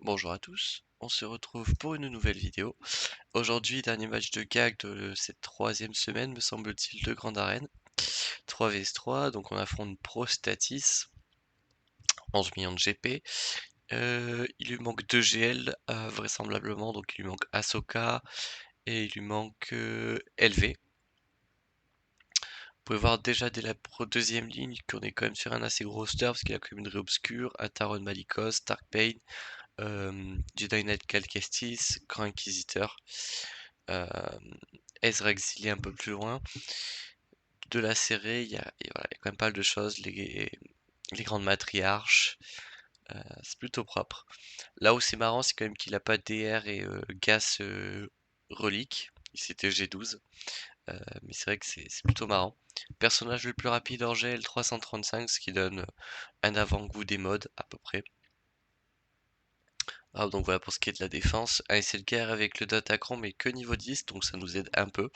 Bonjour à tous, on se retrouve pour une nouvelle vidéo. Aujourd'hui, dernier match de gag de cette troisième semaine, me semble-t-il, de Grande Arène. 3 vs 3, donc on affronte Prostatis, 11 millions de GP. Il lui manque 2 GL, vraisemblablement, donc il lui manque Ahsoka et il lui manque LV. Vous pouvez voir déjà dès la deuxième ligne qu'on est quand même sur un assez gros roster parce qu'il y a quand même une Obscure, Ataron Malikos, Dark Pain, Jedi Knight Cal Kestis, Grand Inquisiteur, euh, Ezra exilé un peu plus loin. De la série, voilà, il y a quand même pas mal de choses, les grandes matriarches, c'est plutôt propre. Là où c'est marrant, c'est quand même qu'il a pas DR et Gas relique, c'était G12, mais c'est vrai que c'est plutôt marrant. Personnage le plus rapide hors GL 335, ce qui donne un avant-goût des modes à peu près. Ah, donc voilà pour ce qui est de la défense. Un SLKR avec le Datacron, mais que niveau 10, donc ça nous aide un peu.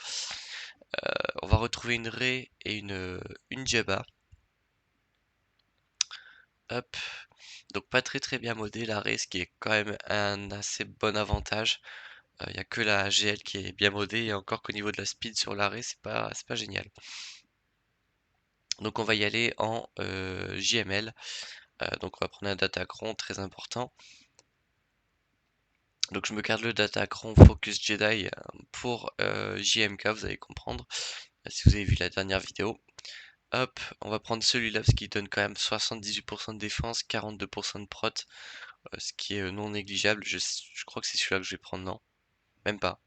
On va retrouver une Rey et une Jabba. Hop. Donc pas très bien modé la Rey, ce qui est quand même un assez bon avantage. Il n'y a que la GL qui est bien modée, et encore qu'au niveau de la speed sur la Rey, c'est pas génial. Donc on va y aller en JML. Donc on va prendre un Datacron très important. Donc je me garde le Datacron Focus Jedi pour JMK, vous allez comprendre, si vous avez vu la dernière vidéo. Hop, on va prendre celui-là parce qu'il donne quand même 78% de défense, 42% de prot, ce qui est non négligeable. Je crois que c'est celui-là que je vais prendre, non? Même pas.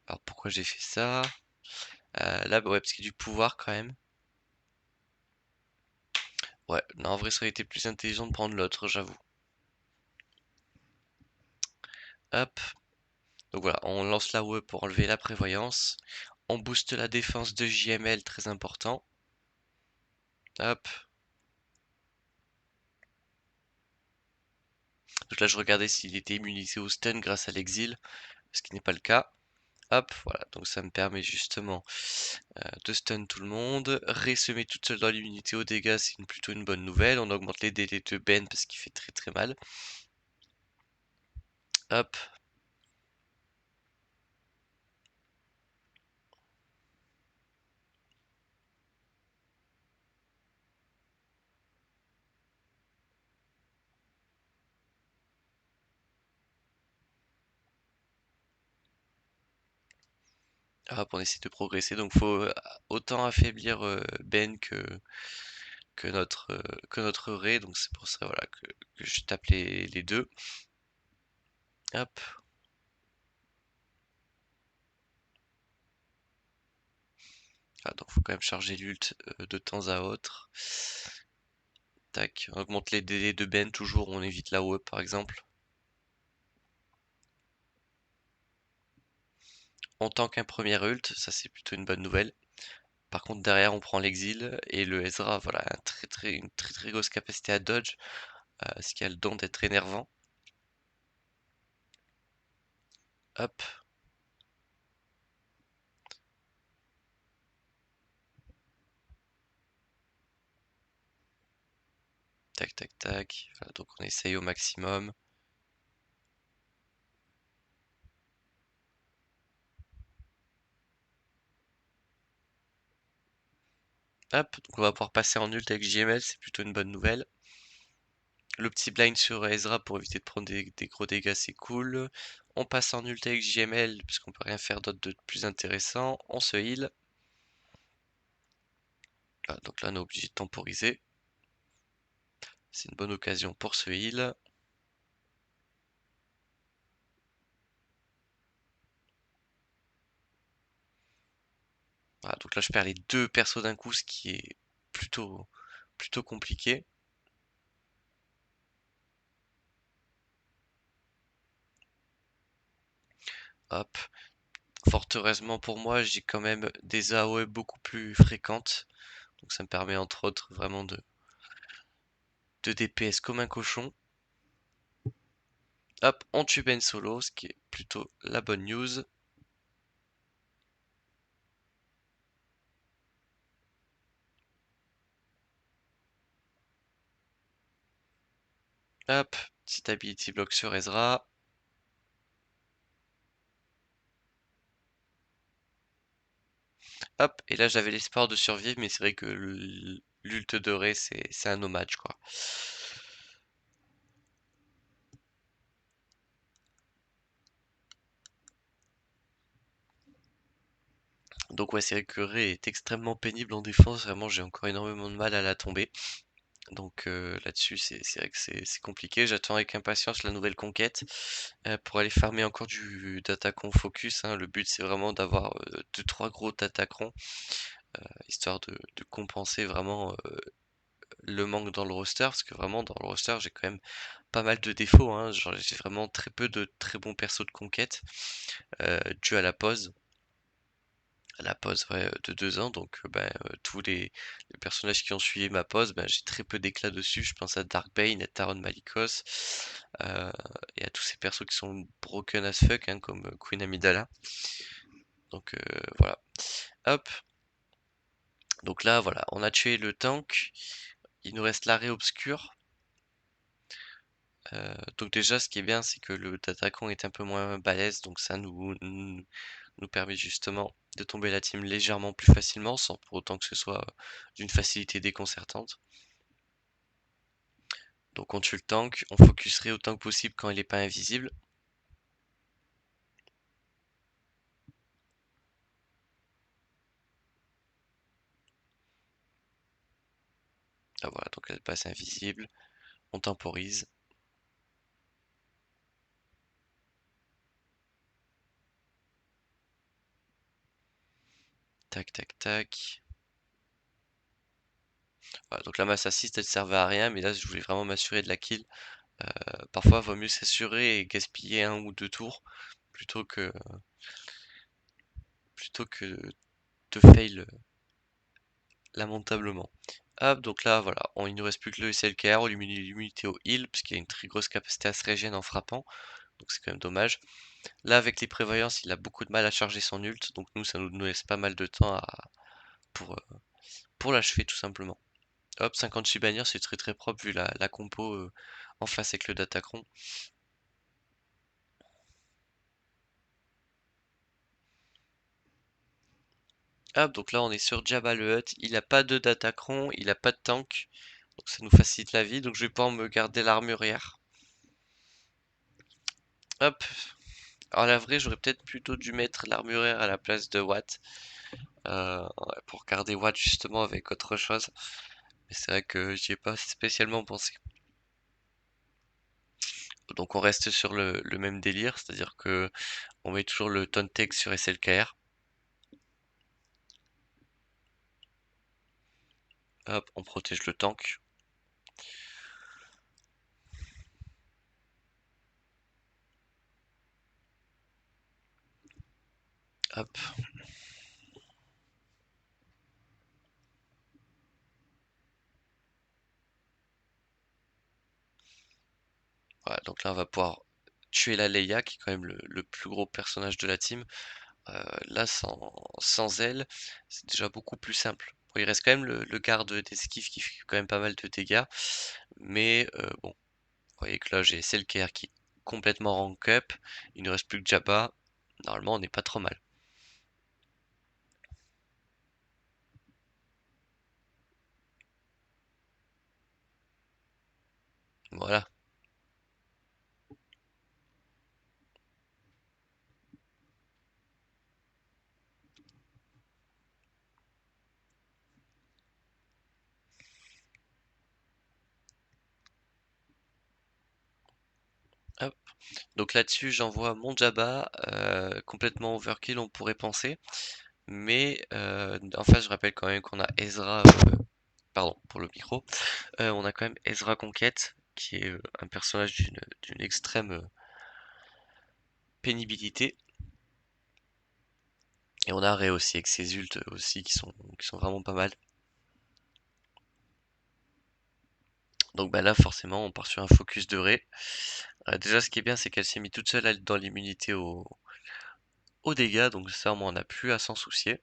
Alors pourquoi j'ai fait ça? Là, bah ouais, parce qu'il y a du pouvoir quand même. Ouais, non, en vrai, ça aurait été plus intelligent de prendre l'autre, j'avoue. Hop, donc voilà, on lance la WE pour enlever la prévoyance. On booste la défense de JML, très important. Hop. Donc là, je regardais s'il était immunisé au stun grâce à l'exil, ce qui n'est pas le cas. Hop, voilà, donc ça me permet justement de stun tout le monde. Rey se met toute seule dans l'immunité aux dégâts, c'est plutôt une bonne nouvelle. On augmente les délais de Ben parce qu'il fait très mal. Hop. Hop, on essaie de progresser, donc faut autant affaiblir Ben que notre Rey, donc c'est pour ça voilà que je tape les deux. Hop. Ah, donc faut quand même charger l'ult de temps à autre. Tac, on augmente les délais de Ben toujours, on évite la WE par exemple. On tank un premier ult, ça c'est plutôt une bonne nouvelle. Par contre derrière on prend l'exil et le Ezra, voilà, une très grosse capacité à dodge, ce qui a le don d'être énervant. Hop. Tac. Voilà, donc on essaye au maximum. Hop, donc on va pouvoir passer en ult avec JML, c'est plutôt une bonne nouvelle. Le petit blind sur Ezra pour éviter de prendre des gros dégâts, c'est cool. On passe en ult avec JML, puisqu'on peut rien faire d'autre de plus intéressant. On se heal. Voilà, donc là on est obligé de temporiser. C'est une bonne occasion pour se heal. Voilà, donc là je perds les deux persos d'un coup, ce qui est plutôt compliqué. Hop. Fort heureusement pour moi, j'ai quand même des AOE beaucoup plus fréquentes. Donc ça me permet entre autres vraiment de DPS comme un cochon. Hop, on tue Ben Solo, ce qui est plutôt la bonne news. Hop, Petit ability block sur Ezra. Hop, et là j'avais l'espoir de survivre, mais c'est vrai que l'ult de Rey, c'est un no match, quoi. Donc ouais, c'est vrai que Rey est extrêmement pénible en défense, vraiment j'ai encore énormément de mal à la tomber. Donc là-dessus, c'est vrai que c'est compliqué. J'attends avec impatience la nouvelle conquête pour aller farmer encore du Datacron focus, hein. Le but, c'est vraiment d'avoir 2-3 gros Datacrons, histoire de compenser vraiment le manque dans le roster, parce que vraiment dans le roster, j'ai quand même pas mal de défauts, hein. Genre, j'ai vraiment très peu de très bons persos de conquête, dû à la pause, ouais, de 2 ans. Donc tous les personnages qui ont suivi ma pause, j'ai très peu d'éclat dessus. Je pense à Darkbane, à Taron Malicos, euh, et à tous ces persos qui sont broken as fuck, hein, comme Queen Amidala. Donc voilà. Hop. Donc là, voilà, on a tué le tank. Il nous reste l'arrêt obscur. Donc déjà, ce qui est bien, c'est que le Datacron est un peu moins balèze, donc ça nous permet justement de tomber la team légèrement plus facilement, sans pour autant que ce soit d'une facilité déconcertante. Donc on tue le tank, on focuserait autant que possible quand il n'est pas invisible. Ah voilà, donc elle passe invisible, on temporise. Tac tac tac. Voilà, donc la masse assist elle servait à rien, mais là je voulais vraiment m'assurer de la kill. Parfois vaut mieux s'assurer et gaspiller 1 ou 2 tours plutôt que plutôt que de fail lamentablement. Hop, donc là, voilà, il nous reste plus que le SLKR, l'immunité au heal, puisqu'il y a une très grosse capacité à se régénérer en frappant, donc c'est quand même dommage. Là, avec les prévoyances, il a beaucoup de mal à charger son ult, donc nous, ça nous laisse pas mal de temps pour l'achever, tout simplement. Hop, 56 bannières, c'est très très propre vu la compo en face avec le Datacron. Hop, donc là, on est sur Jabba le Hutt, il a pas de Datacron, il a pas de tank, donc ça nous facilite la vie, donc je vais pouvoir me garder l'armurière. Hop, alors la vraie, j'aurais peut-être plutôt dû mettre l'armurière à la place de Watt, ouais, pour garder Watt justement avec autre chose. Mais c'est vrai que j'y ai pas spécialement pensé. Donc on reste sur le même délire, c'est-à-dire que on met toujours le Tontek sur SLKR. Hop, on protège le tank. Hop, voilà, donc là on va pouvoir tuer la Leia, qui est quand même le plus gros personnage de la team. Là, sans elle, c'est déjà beaucoup plus simple. Bon, il reste quand même le garde d'esquive qui fait quand même pas mal de dégâts, mais bon, vous voyez que là j'ai SLKR qui est complètement rank up, il ne reste plus que Jabba, normalement on n'est pas trop mal. Voilà, hop. Donc là-dessus j'envoie mon Jabba, complètement overkill on pourrait penser, mais en face je rappelle quand même qu'on a Ezra, pardon pour le micro, on a quand même Ezra Conquête, qui est un personnage d'une extrême pénibilité. Et on a Rey aussi avec ses ults aussi qui sont vraiment pas mal. Donc là forcément on part sur un focus de Rey. Déjà ce qui est bien c'est qu'elle s'est mise toute seule dans l'immunité aux dégâts, donc ça on n'a plus à s'en soucier.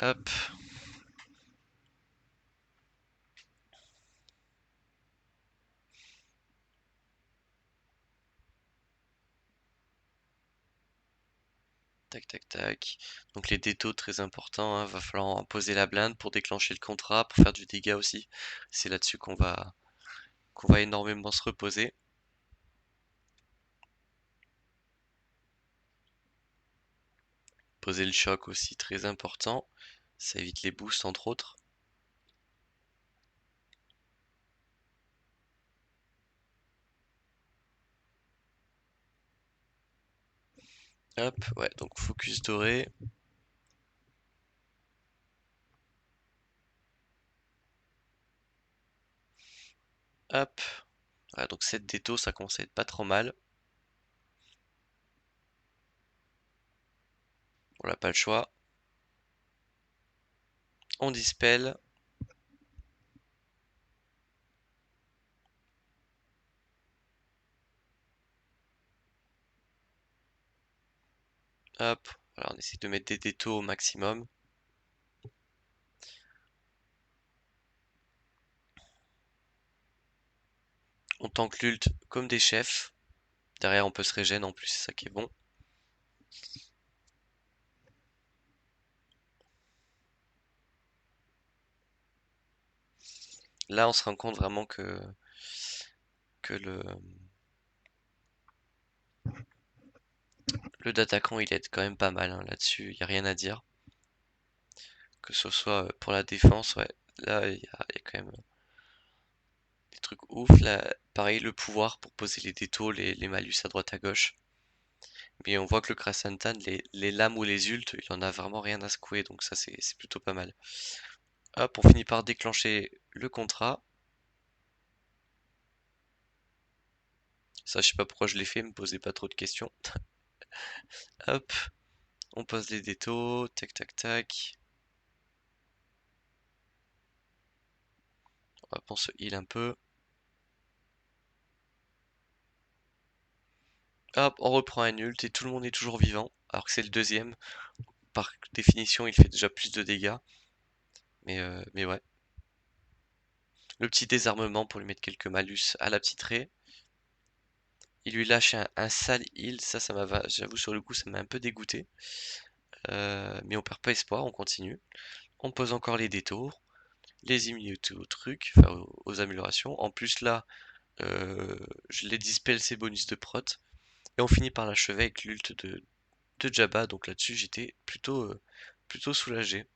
Hop. Tac, tac, tac. Donc les détos, très important, hein. Va falloir en poser la blinde pour déclencher le contrat, pour faire du dégât aussi. C'est là-dessus qu'on va énormément se reposer. Poser le choc aussi, très important. Ça évite les boosts, entre autres. Hop, ouais, donc focus doré. Hop. Voilà, donc 7 détos, ça commence à être pas trop mal. On n'a pas le choix. On dispel. Hop. Alors on essaie de mettre des détos au maximum. On tank l'ult comme des chefs. Derrière on peut se régène en plus, c'est ça qui est bon. Là on se rend compte vraiment que le d'attaquant il aide quand même pas mal, hein. Là-dessus, il n'y a rien à dire. Que ce soit pour la défense, ouais. Là, il y a quand même des trucs ouf. Là, pareil, le pouvoir pour poser les détos, les malus à droite à gauche. Mais on voit que le Krasantan, les lames ou les ults, il en a vraiment rien à secouer, donc ça c'est plutôt pas mal. Hop, on finit par déclencher le contrat. Ça, je sais pas pourquoi je l'ai fait, me posez pas trop de questions. Hop, on pose les détos, tac tac tac. Hop, on se heal un peu. Hop, on reprend un ult et tout le monde est toujours vivant, alors que c'est le deuxième. Par définition, il fait déjà plus de dégâts. Mais ouais. Le petit désarmement pour lui mettre quelques malus à la petite raie. Il lui lâche un sale heal, ça j'avoue sur le coup ça m'a un peu dégoûté. Mais on perd pas espoir, on continue. On pose encore les détours, les immunités aux trucs, enfin aux améliorations. En plus là, je les dispel ses bonus de prot. Et on finit par l'achever avec l'ult de Jabba, donc là-dessus j'étais plutôt soulagé.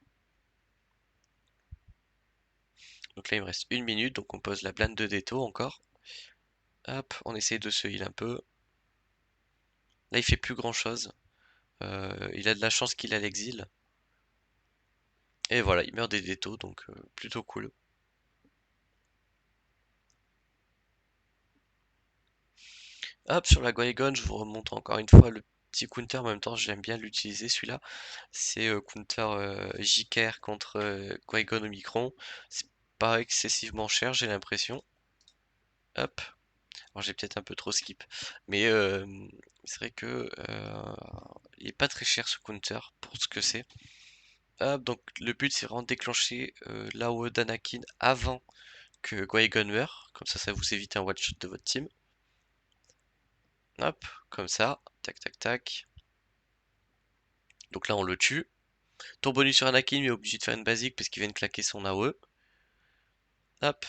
Donc là il me reste une minute, donc on pose la blinde de déto encore. Hop, on essaye de se heal un peu. Là il fait plus grand chose. Il a de la chance qu'il a l'exil. Et voilà, il meurt des détos, donc plutôt cool. Hop, sur la Qui-Gon, je vous remonte encore une fois le petit counter. En même temps, j'aime bien l'utiliser celui-là. C'est counter Jiker contre Qui-Gon Omicron. C'est pas excessivement cher, j'ai l'impression. Hop. Alors j'ai peut-être un peu trop skip. Mais c'est vrai que il est pas très cher ce counter pour ce que c'est. Hop, donc le but c'est vraiment de déclencher l'AOE d'Anakin avant que Qui-Gon meure. Comme ça vous évite un one-shot de votre team. Hop, comme ça. Tac, tac, tac. Donc là on le tue. Ton bonus sur Anakin, mais obligé de faire une basique parce qu'il vient de claquer son AOE. Hop,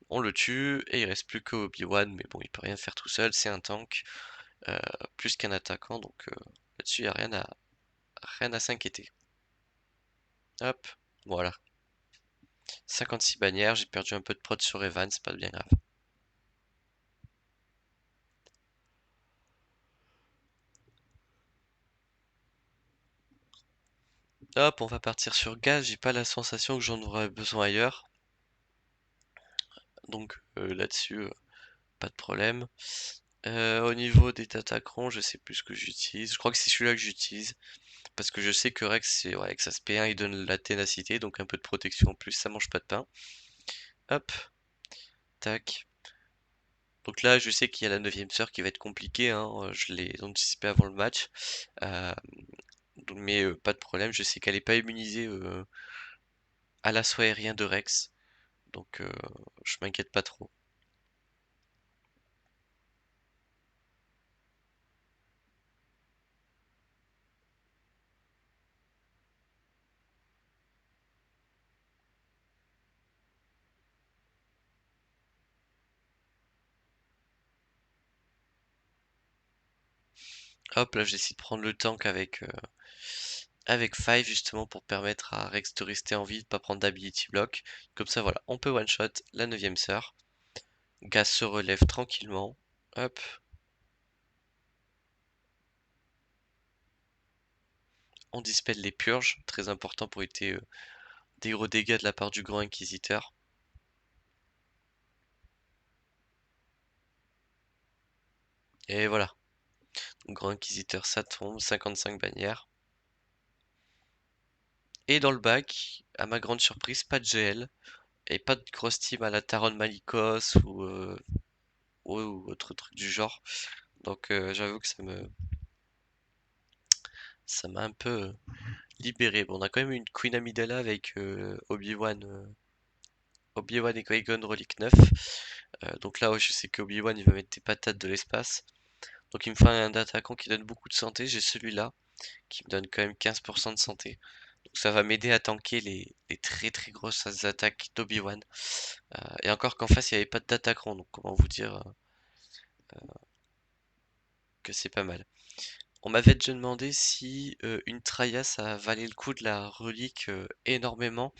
on le tue et il reste plus que Obi-Wan, mais bon, il peut rien faire tout seul, c'est un tank, euh, plus qu'un attaquant, donc là-dessus, il n'y a rien à s'inquiéter. Hop, voilà. 56 bannières, j'ai perdu un peu de prod sur Evan, c'est pas bien grave. Hop, on va partir sur gaz, j'ai pas la sensation que j'en aurais besoin ailleurs. Donc là-dessus, pas de problème. Au niveau des Tatacrons, je sais plus ce que j'utilise. Je crois que c'est celui-là que j'utilise. Parce que je sais que Rex, c'est ouais, avec sa SP1, il donne la ténacité, donc un peu de protection en plus, ça mange pas de pain. Hop, tac. Donc là, je sais qu'il y a la 9ème sœur qui va être compliquée, hein, je l'ai anticipé avant le match. Euh, mais pas de problème, je sais qu'elle est pas immunisée à l'assaut aérien de Rex. Donc je m'inquiète pas trop. Hop, là j'essaie de prendre le tank avec Five justement pour permettre à Rex de rester en vie, de pas prendre d'ability block. Comme ça voilà, on peut one shot la 9ème sœur. Gas se relève tranquillement. Hop. On dispelle les purges, très important pour éviter des gros dégâts de la part du Grand Inquisiteur. Et voilà. Grand Inquisiteur, ça tombe, 55 bannières. Et dans le bac, à ma grande surprise, pas de GL. Et pas de grosse team à la Taron Malicos ou autre truc du genre. Donc j'avoue que ça m'a un peu libéré. Bon, on a quand même eu une Queen Amidala avec Obi-Wan et Qui-Gon Relic 9. Donc là, ouais, je sais qu'Obi-Wan il va mettre des patates de l'espace. Donc il me faut un attaquant qui donne beaucoup de santé. J'ai celui-là qui me donne quand même 15% de santé. Donc ça va m'aider à tanker les très très grosses attaques d'Obi-Wan. Et encore qu'en face il n'y avait pas d'attaquant. Donc comment vous dire que c'est pas mal. On m'avait déjà demandé si une Traya ça valait le coup de la relique énormément.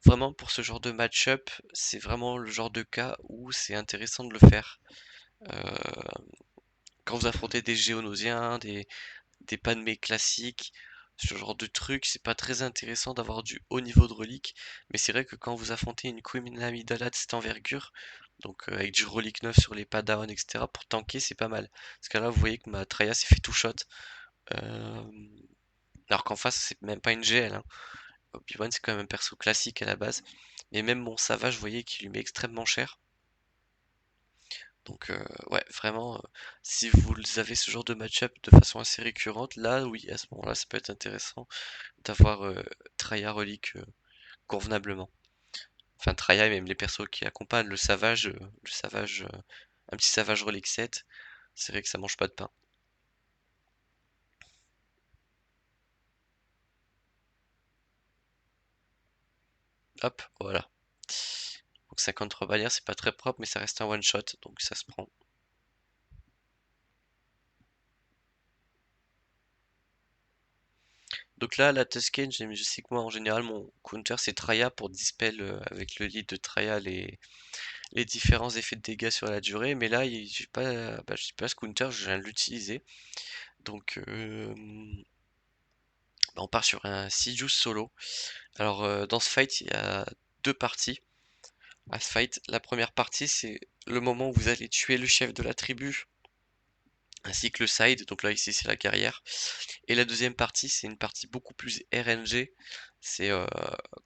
Vraiment pour ce genre de match-up, c'est vraiment le genre de cas où c'est intéressant de le faire. Euh, Quand vous affrontez des Géonosiens, des Padmé classiques, ce genre de truc, c'est pas très intéressant d'avoir du haut niveau de relique. Mais c'est vrai que quand vous affrontez une Queen Amidala de cette envergure, donc avec du relique 9 sur les Padawan, etc., pour tanker, c'est pas mal. Parce que là, vous voyez que ma Traya s'est fait tout shot. Euh, Alors qu'en face, c'est même pas une GL, hein. Obi-Wan, c'est quand même un perso classique à la base. Mais même mon Savage, vous voyez qu'il lui met extrêmement cher. Donc, ouais, vraiment, si vous avez ce genre de match-up de façon assez récurrente, là, oui, à ce moment-là, ça peut être intéressant d'avoir Traya Relic convenablement. Enfin, Traya et même les persos qui accompagnent un petit Savage Relic 7, c'est vrai que ça mange pas de pain. Hop, voilà. Donc 53 bannières, c'est pas très propre, mais ça reste un one shot, donc ça se prend. Donc là, la Tusken, je sais que moi en général mon counter c'est Traya pour dispel avec le lead de Traya les différents effets de dégâts sur la durée. Mais là, j'ai pas ce counter, je viens de l'utiliser. Donc on part sur un Sidious solo. Alors dans ce fight, il y a deux parties à ce fight. La première partie, c'est le moment où vous allez tuer le chef de la tribu ainsi que le side. Donc là ici c'est la guerrière. Et la deuxième partie, c'est une partie beaucoup plus RNG. C'est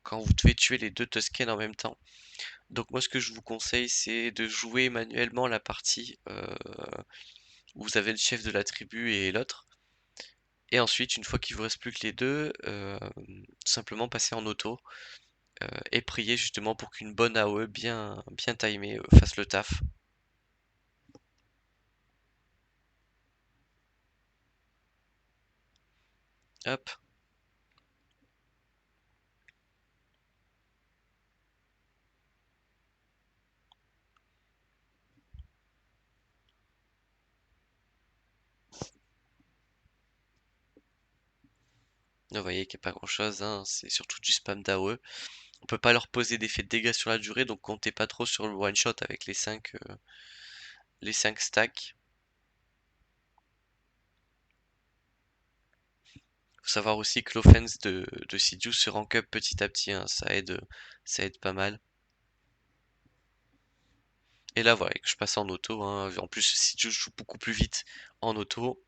quand vous devez tuer les deux Tusken en même temps. Donc moi ce que je vous conseille c'est de jouer manuellement la partie où vous avez le chef de la tribu et l'autre. Et ensuite, une fois qu'il vous reste plus que les deux, tout simplement passer en auto et prier justement pour qu'une bonne AOE bien timée fasse le taf. Hop, vous voyez qu'il n'y a pas grand chose, hein, c'est surtout du spam d'AOE. On peut pas leur poser d'effet de dégâts sur la durée, donc comptez pas trop sur le one shot avec les cinq stacks. Faut savoir aussi que l'offense de Sidious se rank up petit à petit, hein, ça aide pas mal. Et là voilà, que je passe en auto, hein. En plus Sidious joue beaucoup plus vite en auto.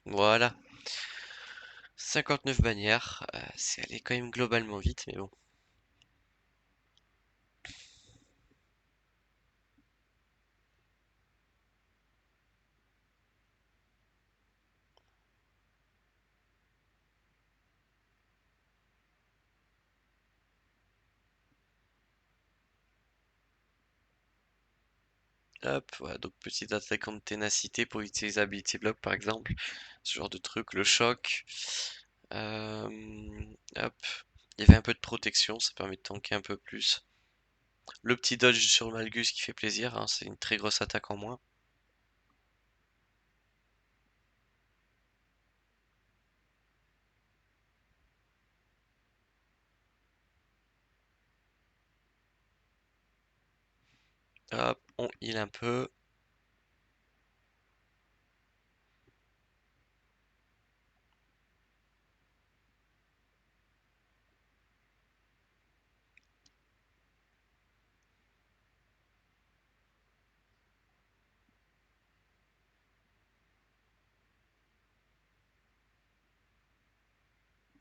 Voilà, 59 bannières, c'est allé quand même globalement vite, mais bon. Hop, voilà, donc petit attaquant de ténacité pour utiliser les ability block par exemple. Ce genre de truc, le choc. Hop. Il y avait un peu de protection, ça permet de tanker un peu plus. Le petit dodge sur Malgus qui fait plaisir, hein, c'est une très grosse attaque en moins. Hop, on heal un peu.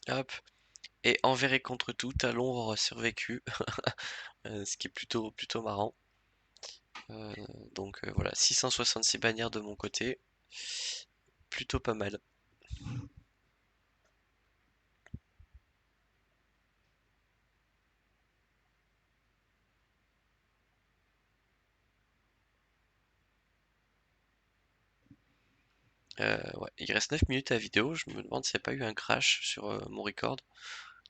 Hop. Et envers et contre tout, Talon aura survécu, ce qui est plutôt marrant. Euh, donc voilà, 666 bannières de mon côté, plutôt pas mal. Ouais, il reste 9 minutes à la vidéo, je me demande s'il n'y a pas eu un crash sur mon record.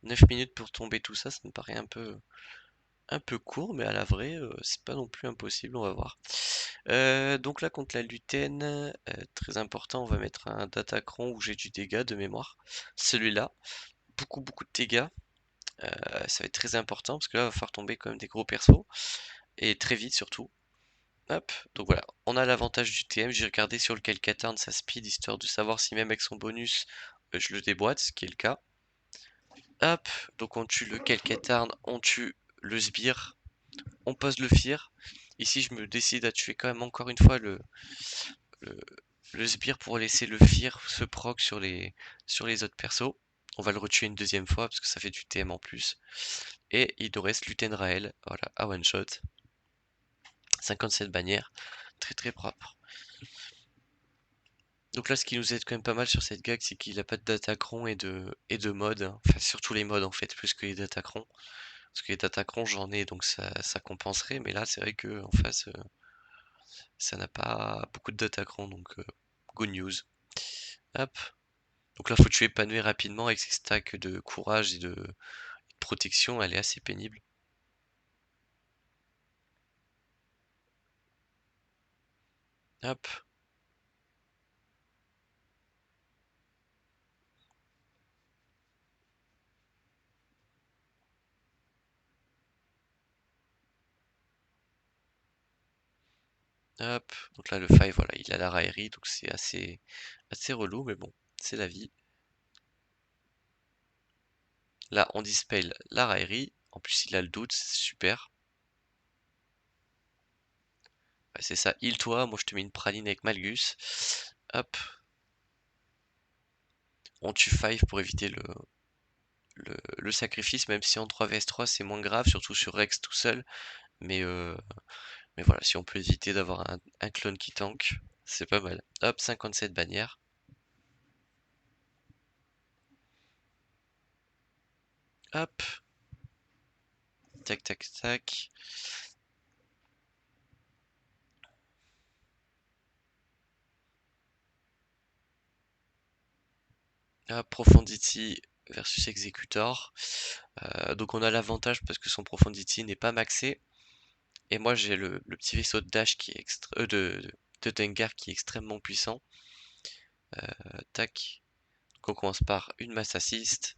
9 minutes pour tomber tout ça, ça me paraît un peu court, mais à la vraie, c'est pas non plus impossible, on va voir. Donc là, contre la Lutène, très important, on va mettre un Datacron où j'ai du dégât de mémoire. Celui-là, beaucoup de dégâts, ça va être très important, parce que là, il va falloir tomber quand même des gros persos, et très vite surtout. Hop, donc voilà, on a l'avantage du TM, j'ai regardé sur lequel Katarn sa speed, histoire de savoir si même avec son bonus, je le déboîte, ce qui est le cas. Hop, donc on tue le Kelkatarn, on tue le sbire, on pose le Fear. Ici, je me décide à tuer quand même encore une fois le, le sbire pour laisser le Fear se proc sur les autres persos. On va le retuer une deuxième fois parce que ça fait du TM en plus. Et il nous reste Luten Rael, voilà, à one shot. 57 bannières, très propre. Donc là, ce qui nous aide quand même pas mal sur cette gag, c'est qu'il a pas de datacron et de mode, hein. Enfin, surtout les modes en fait, plus que les datacrons. Parce que les datacrons, j'en ai, donc ça compenserait. Mais là, c'est vrai que en face, ça n'a pas beaucoup de datacrons, donc good news. Hop. Donc là, faut tuer Panway rapidement avec ses stacks de courage et de protection, elle est assez pénible. Hop, hop. Donc là, le 5, voilà, il a la raillerie, donc c'est assez relou, mais bon, c'est la vie. Là, on dispel la raillerie. En plus, il a le doute, c'est super. Ouais, c'est ça, heal-toi, moi je te mets une praline avec Malgus. Hop, on tue 5 pour éviter le sacrifice, même si en 3 vs 3 c'est moins grave, surtout sur Rex tout seul. Mais, euh, mais voilà, si on peut éviter d'avoir un clone qui tank, c'est pas mal. Hop, 57 bannières. Hop, tac. Hop, Profundity versus Executor. Donc on a l'avantage parce que son Profundity n'est pas maxé. Et moi j'ai le petit vaisseau de Dash qui est de Dengar qui est extrêmement puissant. Tac. Donc on commence par une mass assist.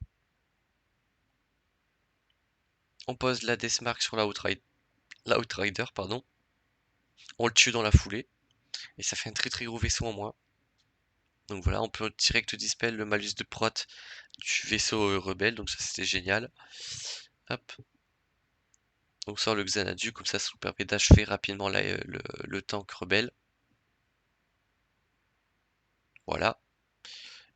On pose la Deathmark sur l'Outrider, pardon. On le tue dans la foulée. Et ça fait un très gros vaisseau en moins. Donc voilà, on peut direct dispel le malus de prot du vaisseau rebelle. Donc ça c'était génial. Hop. Donc on sort le Xanadu, comme ça nous permet d'achever rapidement le tank rebelle. Voilà.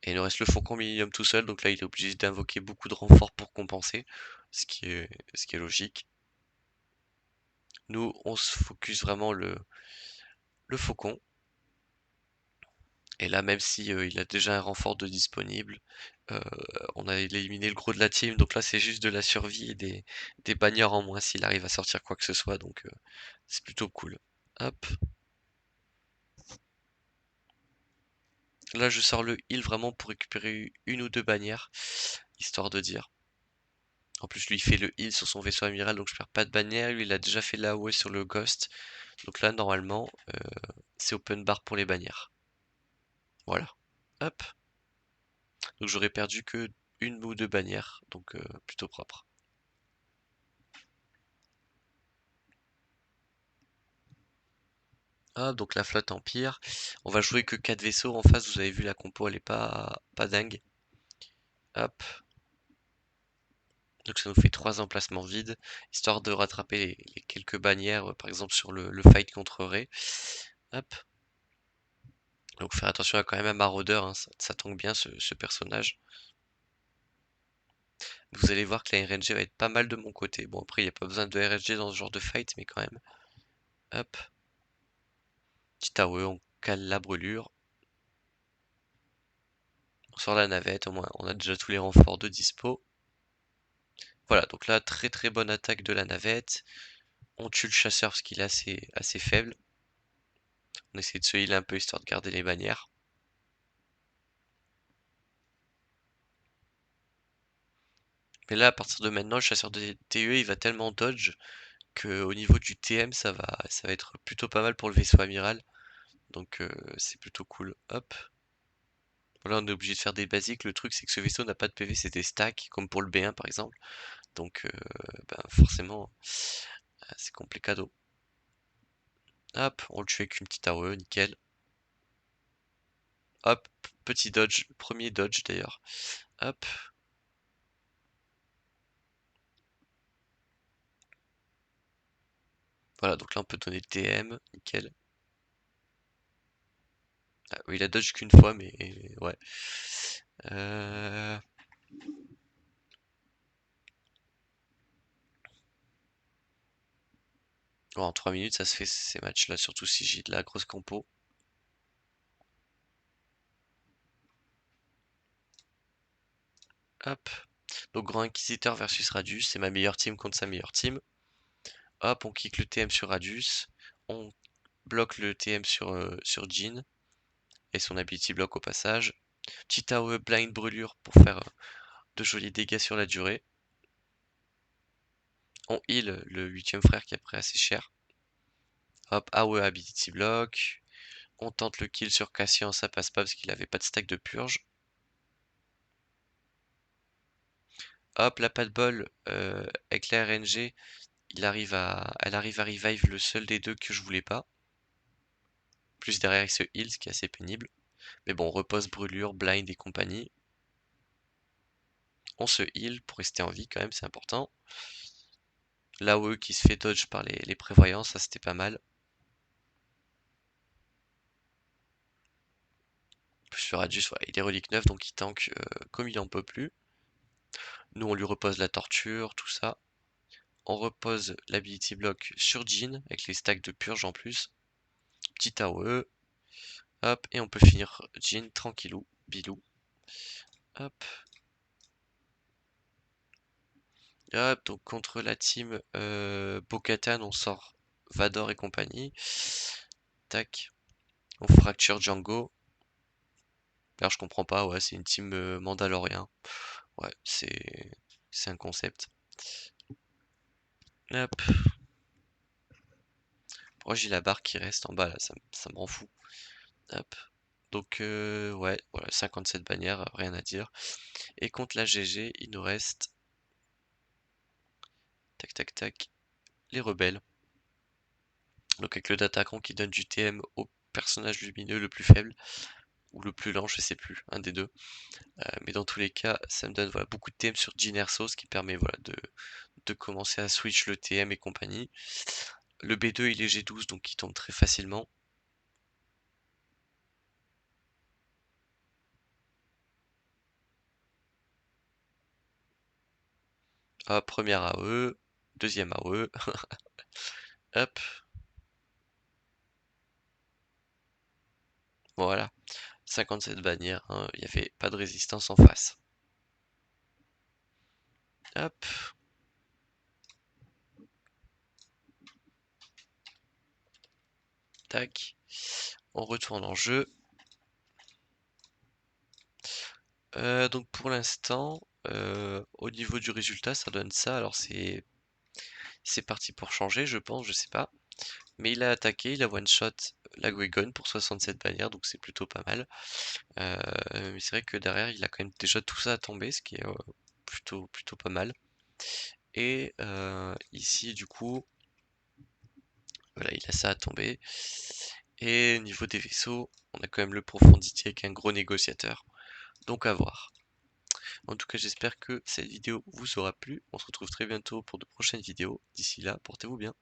Et il nous reste le Faucon Millennium tout seul, donc là il est obligé d'invoquer beaucoup de renforts pour compenser, ce qui est logique. Nous, on se focus vraiment le Faucon. Et là, même si il a déjà un renfort de disponible, euh, on a éliminé le gros de la team, donc là c'est juste de la survie et des bannières en moins s'il arrive à sortir quoi que ce soit, donc c'est plutôt cool. Hop. Là, je sors le heal vraiment pour récupérer une ou deux bannières, histoire de dire. En plus, lui, il fait le heal sur son vaisseau amiral, donc je perds pas de bannière. Lui, il a déjà fait l'AOE sur le Ghost. Donc là, normalement, c'est open bar pour les bannières. Voilà. Hop. Donc j'aurais perdu que une ou deux bannières, donc plutôt propre. Hop, donc la flotte empire. On va jouer que 4 vaisseaux en face, vous avez vu la compo, elle est pas dingue. Hop. Donc ça nous fait 3 emplacements vides, histoire de rattraper les quelques bannières, par exemple sur le fight contre Rey. Hop. Donc faire attention à quand même à Maraudeur, hein, ça tombe bien ce personnage. Vous allez voir que la RNG va être pas mal de mon côté. Bon après il n'y a pas besoin de RNG dans ce genre de fight, mais quand même. Hop. Petit AOE, on cale la brûlure. On sort la navette, au moins on a déjà tous les renforts de dispo. Voilà, donc là très très bonne attaque de la navette. On tue le chasseur parce qu'il est assez faible. On essaie de se heal un peu histoire de garder les bannières. Mais là, à partir de maintenant, le chasseur de TE, il va tellement dodge que au niveau du TM, ça va être plutôt pas mal pour le vaisseau amiral. Donc c'est plutôt cool. Hop. Voilà, on est obligé de faire des basiques. Le truc, c'est que ce vaisseau n'a pas de PV, c'est des stacks, comme pour le B1 par exemple. Donc ben, forcément, c'est complicado. Hop, on le tue avec une petite AOE, nickel. Hop, petit dodge, premier dodge d'ailleurs. Hop. Voilà, donc là on peut donner TM, nickel. Ah, oui, il a dodge qu'une fois, mais ouais. Euh... Bon, en 3 minutes, ça se fait ces matchs-là, surtout si j'ai de la grosse compo. Hop. Donc Grand Inquisiteur versus Radius, c'est ma meilleure team contre sa meilleure team. Hop, on kick le TM sur Radius. On bloque le TM sur Jean et son ability block au passage. Petit AOE blind brûlure pour faire de jolis dégâts sur la durée. On heal le 8ème frère qui a pris assez cher. Hop, AOE ability block. On tente le kill sur Cassian, ça passe pas parce qu'il avait pas de stack de purge. Hop, la pas de bol avec la RNG, elle arrive à revive le seul des deux que je voulais pas. Plus derrière il se heal, ce qui est assez pénible. Mais bon, repose, brûlure, blind et compagnie. On se heal pour rester en vie quand même, c'est important. L'AOE qui se fait dodge par les prévoyants, ça c'était pas mal. Plus le Radius, ouais, il est relique 9 donc il tank comme il en peut plus. Nous on lui repose la torture, tout ça. On repose l'ability block sur Jean avec les stacks de purge en plus. Petit AOE. Hop, et on peut finir Jean tranquillou, bilou. Hop. Hop, donc contre la team Bo-Katan, on sort Vador et compagnie. Tac. On fracture Django. D'ailleurs, je comprends pas, ouais, c'est une team Mandalorien. Ouais, c'est un concept. Hop. Pourquoi j'ai la barre qui reste en bas là, ça me rend fou. Hop. Donc ouais, voilà, 57 bannières, rien à dire. Et contre la GG, il nous reste tac tac tac les rebelles. Donc avec le d'attaquant qui donne du TM au personnage lumineux le plus faible ou le plus lent, je sais plus, un des deux. Mais dans tous les cas, ça me donne voilà, beaucoup de TM sur Jinerso, ce qui permet voilà, de commencer à switch le TM et compagnie. Le B2 il est G12 donc il tombe très facilement. Hop, première AE, deuxième AE. Hop, voilà. 57 bannières, hein, il n'y avait pas de résistance en face. Hop, tac. On retourne en jeu. Donc pour l'instant, au niveau du résultat, ça donne ça. Alors c'est parti pour changer, je pense, je sais pas. Mais il a attaqué, il a one shot la Guigon pour 67 bannières, donc c'est plutôt pas mal. Mais c'est vrai que derrière, il a quand même déjà tout ça à tomber, ce qui est plutôt pas mal. Et ici, du coup, voilà, il a ça à tomber. Et au niveau des vaisseaux, on a quand même le Profondity avec un gros négociateur. Donc à voir. En tout cas, j'espère que cette vidéo vous aura plu. On se retrouve très bientôt pour de prochaines vidéos. D'ici là, portez-vous bien.